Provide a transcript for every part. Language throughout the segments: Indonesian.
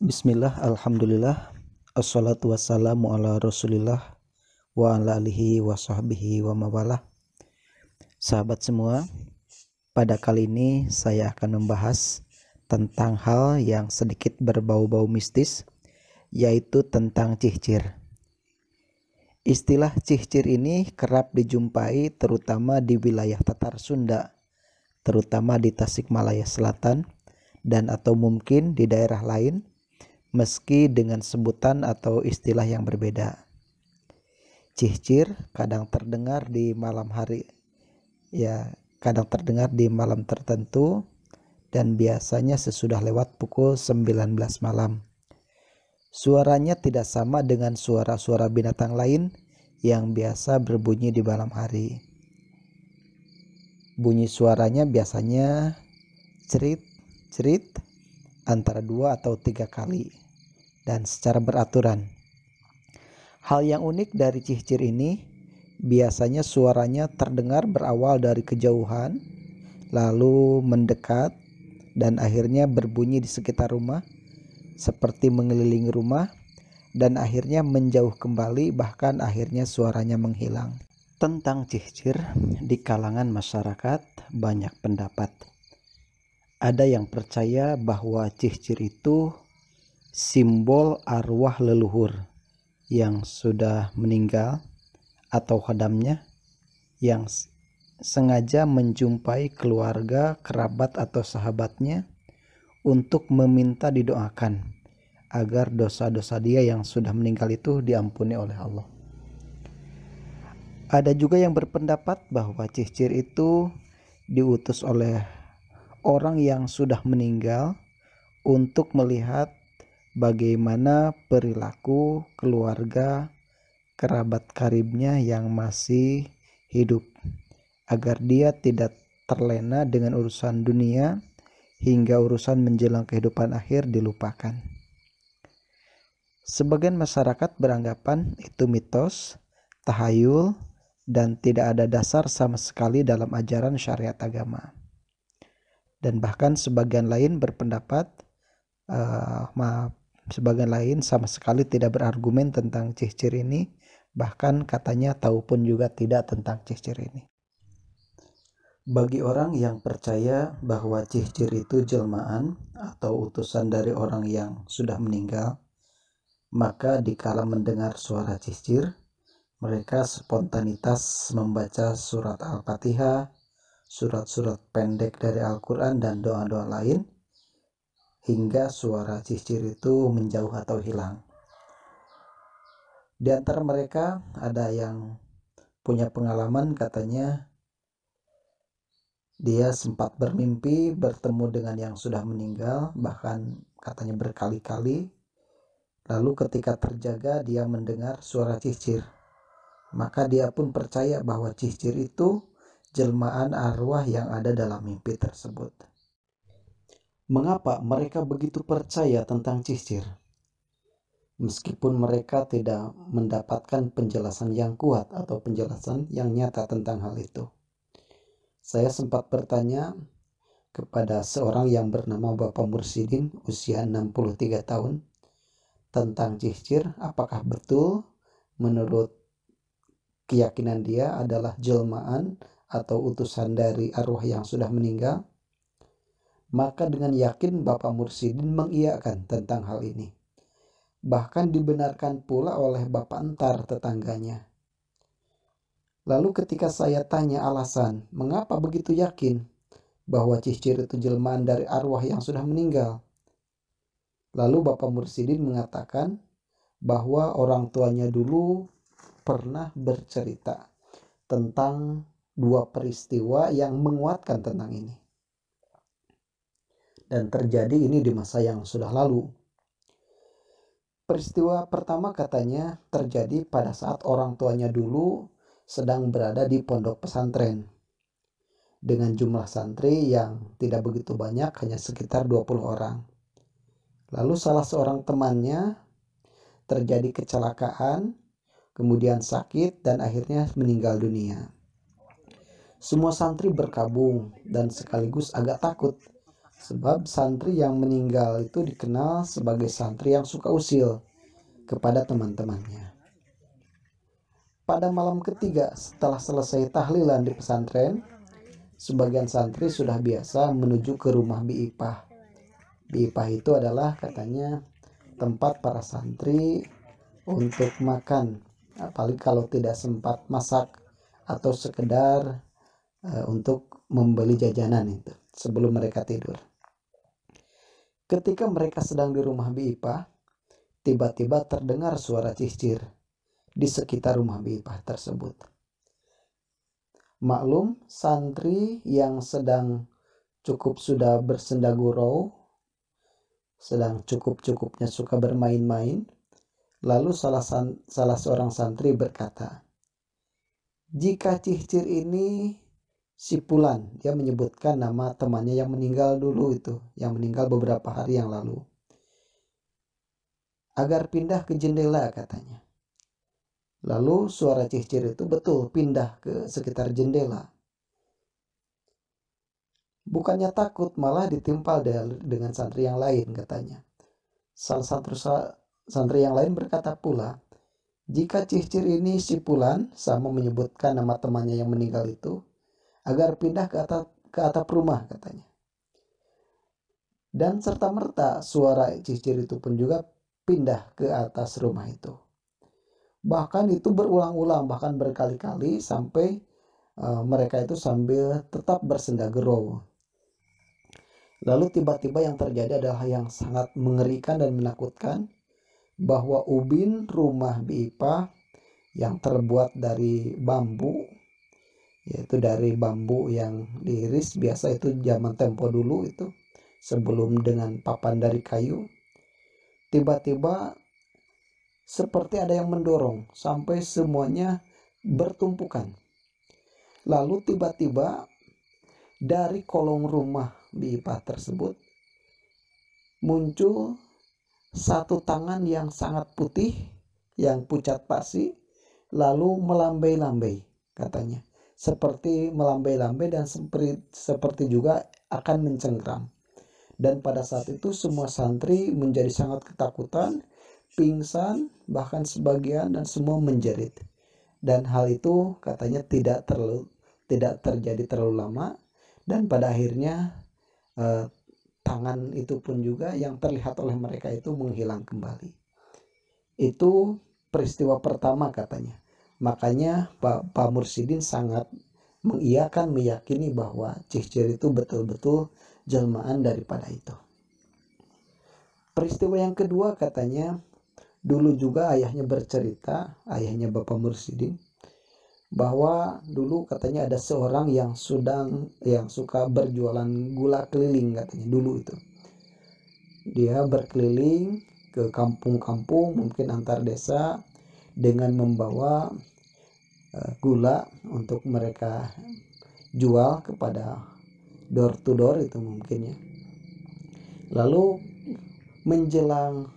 Bismillah, alhamdulillah, assalatu wassalamu ala rasulillah wa ala alihi wa sahbihi wa mawalah. Sahabat semua, pada kali ini saya akan membahas tentang hal yang sedikit berbau-bau mistis, yaitu tentang cihcir. Istilah cihcir ini kerap dijumpai terutama di wilayah Tatar Sunda, terutama di Tasikmalaya Selatan dan atau mungkin di daerah lain, meski dengan sebutan atau istilah yang berbeda. Cihcir kadang terdengar di malam hari, kadang terdengar di malam tertentu dan biasanya sesudah lewat pukul 19 malam. Suaranya tidak sama dengan suara-suara binatang lain yang biasa berbunyi di malam hari. Bunyi suaranya biasanya cerit antara 2 atau 3 kali dan secara beraturan. Hal yang unik dari cihcir ini, biasanya suaranya terdengar berawal dari kejauhan, lalu mendekat dan akhirnya berbunyi di sekitar rumah, seperti mengelilingi rumah, dan akhirnya menjauh kembali, bahkan akhirnya suaranya menghilang. Tentang cihcir, di kalangan masyarakat banyak pendapat. Ada yang percaya bahwa cihcir itu simbol arwah leluhur yang sudah meninggal atau khodamnya yang sengaja menjumpai keluarga, kerabat atau sahabatnya untuk meminta didoakan agar dosa-dosa dia yang sudah meninggal itu diampuni oleh Allah. Ada juga yang berpendapat bahwa cihcir itu diutus oleh orang yang sudah meninggal untuk melihat bagaimana perilaku keluarga, kerabat karibnya yang masih hidup, agar dia tidak terlena dengan urusan dunia hingga urusan menjelang kehidupan akhir dilupakan. Sebagian masyarakat beranggapan itu mitos, tahayul, dan tidak ada dasar sama sekali dalam ajaran syariat agama. Dan bahkan sebagian lain berpendapat, sebagian lain sama sekali tidak berargumen tentang cihcir ini, bahkan katanya tahu pun juga tidak tentang cihcir ini. Bagi orang yang percaya bahwa cihcir itu jelmaan atau utusan dari orang yang sudah meninggal, maka dikala mendengar suara cihcir, mereka spontanitas membaca surat Al-Fatihah, surat-surat pendek dari Al-Quran dan doa-doa lain, hingga suara cihcir itu menjauh atau hilang. Di antara mereka ada yang punya pengalaman, katanya dia sempat bermimpi bertemu dengan yang sudah meninggal, bahkan katanya berkali-kali. Lalu ketika terjaga dia mendengar suara cihcir, maka dia pun percaya bahwa cihcir itu jelmaan arwah yang ada dalam mimpi tersebut. Mengapa mereka begitu percaya tentang cihcir? Meskipun mereka tidak mendapatkan penjelasan yang kuat atau penjelasan yang nyata tentang hal itu. Saya sempat bertanya kepada seorang yang bernama Bapak Mursidin, usia 63 tahun, tentang cihcir, apakah betul menurut keyakinan dia adalah jelmaan atau utusan dari arwah yang sudah meninggal. Maka dengan yakin Bapak Mursidin mengiyakan tentang hal ini. Bahkan dibenarkan pula oleh Bapak Entar, tetangganya. Lalu ketika saya tanya alasan mengapa begitu yakin bahwa cihcir itu jelmaan dari arwah yang sudah meninggal, lalu Bapak Mursidin mengatakan bahwa orang tuanya dulu pernah bercerita tentang 2 peristiwa yang menguatkan tentang ini. Dan terjadi ini di masa yang sudah lalu. Peristiwa pertama katanya terjadi pada saat orang tuanya dulu sedang berada di pondok pesantren dengan jumlah santri yang tidak begitu banyak, hanya sekitar 20 orang. Lalu salah seorang temannya terjadi kecelakaan, kemudian sakit dan akhirnya meninggal dunia. Semua santri berkabung dan sekaligus agak takut Sebab santri yang meninggal itu dikenal sebagai santri yang suka usil kepada teman-temannya. Pada malam ketiga setelah selesai tahlilan di pesantren, sebagian santri sudah biasa menuju ke rumah Bi Ipah. Bi Ipah itu adalah katanya tempat para santri untuk makan, apalagi kalau tidak sempat masak atau sekedar untuk membeli jajanan itu sebelum mereka tidur. Ketika mereka sedang di rumah Bi Ipah, tiba-tiba terdengar suara cicir di sekitar rumah Bi Ipah tersebut. Maklum, santri yang sedang cukup sudah bersenda gurau, sedang cukup-cukupnya suka bermain-main, lalu salah seorang santri berkata, "Jika cicir ini si Pulan," dia menyebutkan nama temannya yang meninggal dulu itu, yang meninggal beberapa hari yang lalu, "agar pindah ke jendela," katanya. Lalu suara cicir itu betul pindah ke sekitar jendela. Bukannya takut, malah ditimpal dengan santri yang lain, katanya. Salah satu santri yang lain berkata pula, "Jika cicir ini si Pulan," sama menyebutkan nama temannya yang meninggal itu, "agar pindah ke atap rumah," katanya. Dan serta-merta suara cicir itu pun juga pindah ke atas rumah itu. Bahkan itu berulang-ulang, bahkan berkali-kali sampai mereka itu sambil tetap bersenda gurau. Lalu tiba-tiba yang terjadi adalah yang sangat mengerikan dan menakutkan, bahwa ubin rumah Bi Ipah yang terbuat dari bambu, yaitu dari bambu yang diiris, biasa itu zaman tempo dulu itu sebelum dengan papan dari kayu, tiba-tiba seperti ada yang mendorong sampai semuanya bertumpukan. Lalu tiba-tiba dari kolong rumah Bi Ipah tersebut muncul satu tangan yang sangat putih, yang pucat pasi, lalu melambai-lambai, katanya. Seperti melambai-lambai dan seperti juga akan mencengkram. Dan pada saat itu semua santri menjadi sangat ketakutan, pingsan, bahkan sebagian, dan semua menjerit. Dan hal itu katanya tidak terjadi terlalu lama, dan pada akhirnya tangan itu pun juga yang terlihat oleh mereka itu menghilang kembali. Itu peristiwa pertama, katanya. Makanya Pak Mursidin sangat meyakini bahwa cicir itu betul-betul jelmaan daripada itu. Peristiwa yang kedua, katanya, dulu juga ayahnya bercerita, ayahnya Bapak Mursidin, bahwa dulu katanya ada seorang yang suka berjualan gula keliling, katanya dulu itu. Dia berkeliling ke kampung-kampung, mungkin antar desa, dengan membawa gula untuk mereka jual kepada door to door itu mungkin ya. Lalu menjelang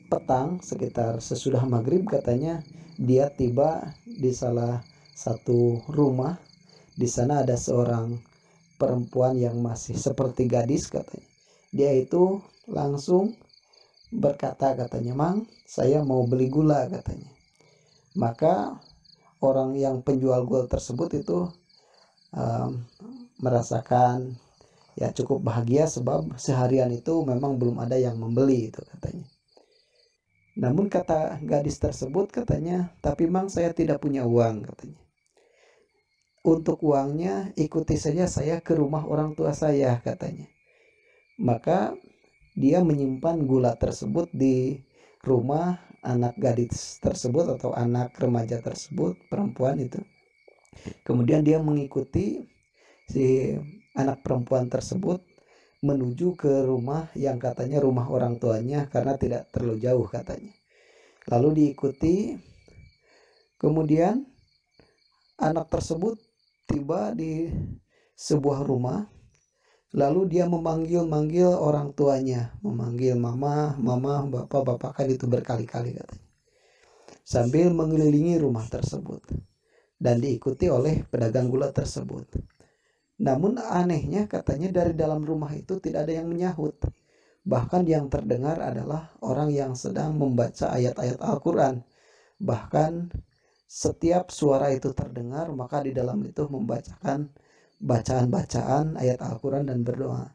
petang, sekitar sesudah maghrib, katanya dia tiba di salah satu rumah. Di sana ada seorang perempuan yang masih seperti gadis, katanya. Dia itu langsung berkata, katanya, "Mang, saya mau beli gula," katanya. Maka orang yang penjual gula tersebut itu merasakan ya cukup bahagia, sebab seharian itu memang belum ada yang membeli itu, katanya. Namun kata gadis tersebut, katanya, "Tapi Mang, saya tidak punya uang," katanya. "Untuk uangnya ikuti saja saya ke rumah orang tua saya," katanya. Maka dia menyimpan gula tersebut di rumah anak gadis tersebut atau anak remaja tersebut, perempuan itu. Kemudian dia mengikuti si anak perempuan tersebut menuju ke rumah yang katanya rumah orang tuanya karena tidak terlalu jauh, katanya. Lalu diikuti. Kemudian anak tersebut tiba di sebuah rumah. Lalu dia memanggil orang tuanya, memanggil mama, bapak, kan itu berkali-kali, katanya, sambil mengelilingi rumah tersebut dan diikuti oleh pedagang gula tersebut. Namun anehnya katanya dari dalam rumah itu tidak ada yang menyahut. Bahkan yang terdengar adalah orang yang sedang membaca ayat-ayat Al-Quran. Bahkan setiap suara itu terdengar, maka di dalam itu membacakan bacaan-bacaan ayat Al-Quran dan berdoa.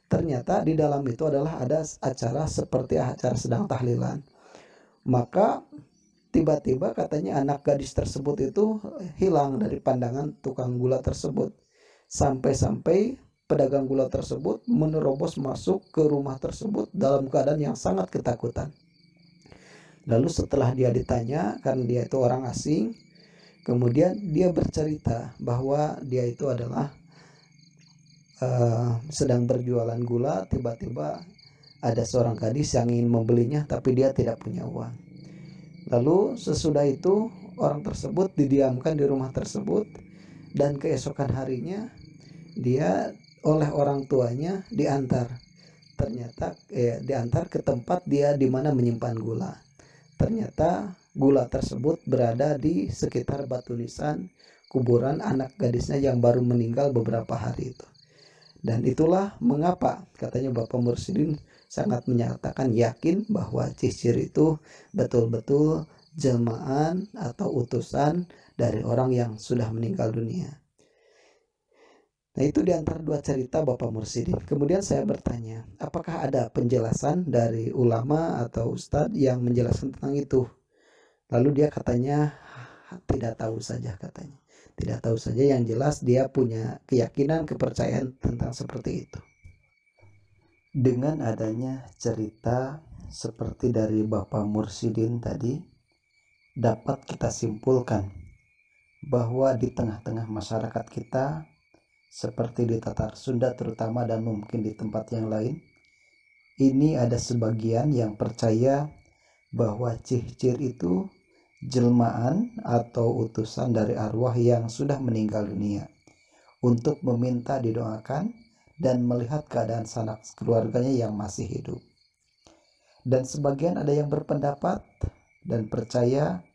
Ternyata di dalam itu adalah ada acara seperti acara sedang tahlilan. Maka tiba-tiba katanya anak gadis tersebut itu hilang dari pandangan tukang gula tersebut. Sampai-sampai pedagang gula tersebut menerobos masuk ke rumah tersebut dalam keadaan yang sangat ketakutan. Lalu setelah dia ditanya, karena dia itu orang asing, kemudian dia bercerita bahwa dia itu adalah sedang berjualan gula. Tiba-tiba ada seorang gadis yang ingin membelinya, tapi dia tidak punya uang. Lalu sesudah itu orang tersebut didiamkan di rumah tersebut, dan keesokan harinya dia oleh orang tuanya diantar. Ternyata diantar ke tempat dia di mana menyimpan gula. Ternyata gula tersebut berada di sekitar batu nisan kuburan anak gadisnya yang baru meninggal beberapa hari itu. Dan itulah mengapa katanya Bapak Mursidin sangat menyatakan yakin bahwa Cicir itu betul-betul jelmaan atau utusan dari orang yang sudah meninggal dunia. Nah, itu di antara dua cerita Bapak Mursidin. Kemudian saya bertanya, apakah ada penjelasan dari ulama atau ustadz yang menjelaskan tentang itu? Lalu dia katanya tidak tahu saja katanya. Tidak tahu saja, yang jelas dia punya keyakinan, kepercayaan tentang seperti itu. Dengan adanya cerita seperti dari Bapak Mursidin tadi, dapat kita simpulkan bahwa di tengah-tengah masyarakat kita, seperti di Tatar Sunda terutama dan mungkin di tempat yang lain, ini ada sebagian yang percaya bahwa Cihcir itu jelmaan atau utusan dari arwah yang sudah meninggal dunia untuk meminta didoakan dan melihat keadaan sanak keluarganya yang masih hidup. Dan sebagian ada yang berpendapat dan percaya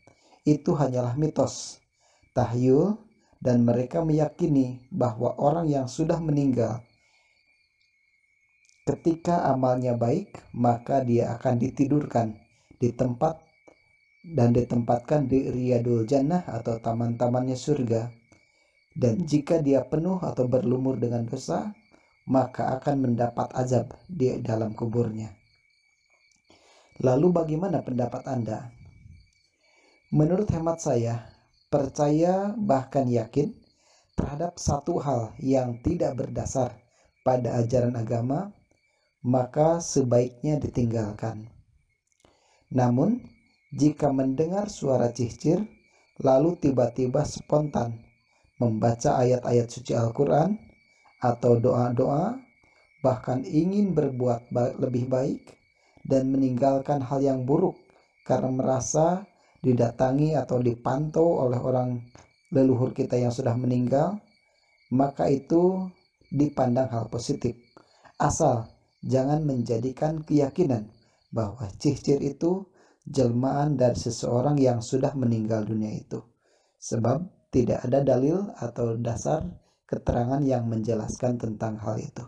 itu hanyalah mitos, tahyul, dan mereka meyakini bahwa orang yang sudah meninggal ketika amalnya baik, maka dia akan ditidurkan di tempat dan ditempatkan di Riyadul Jannah atau taman-tamannya surga. Dan jika dia penuh atau berlumur dengan dosa, maka akan mendapat azab di dalam kuburnya. Lalu bagaimana pendapat Anda? Menurut hemat saya, percaya bahkan yakin terhadap satu hal yang tidak berdasar pada ajaran agama, maka sebaiknya ditinggalkan. Namun, jika mendengar suara Cihcir, lalu tiba-tiba spontan membaca ayat-ayat suci Al-Quran atau doa-doa, bahkan ingin berbuat lebih baik dan meninggalkan hal yang buruk karena merasa didatangi atau dipantau oleh orang leluhur kita yang sudah meninggal, maka itu dipandang hal positif. Asal jangan menjadikan keyakinan bahwa Cihcir itu jelmaan dari seseorang yang sudah meninggal dunia itu. Sebab tidak ada dalil atau dasar keterangan yang menjelaskan tentang hal itu.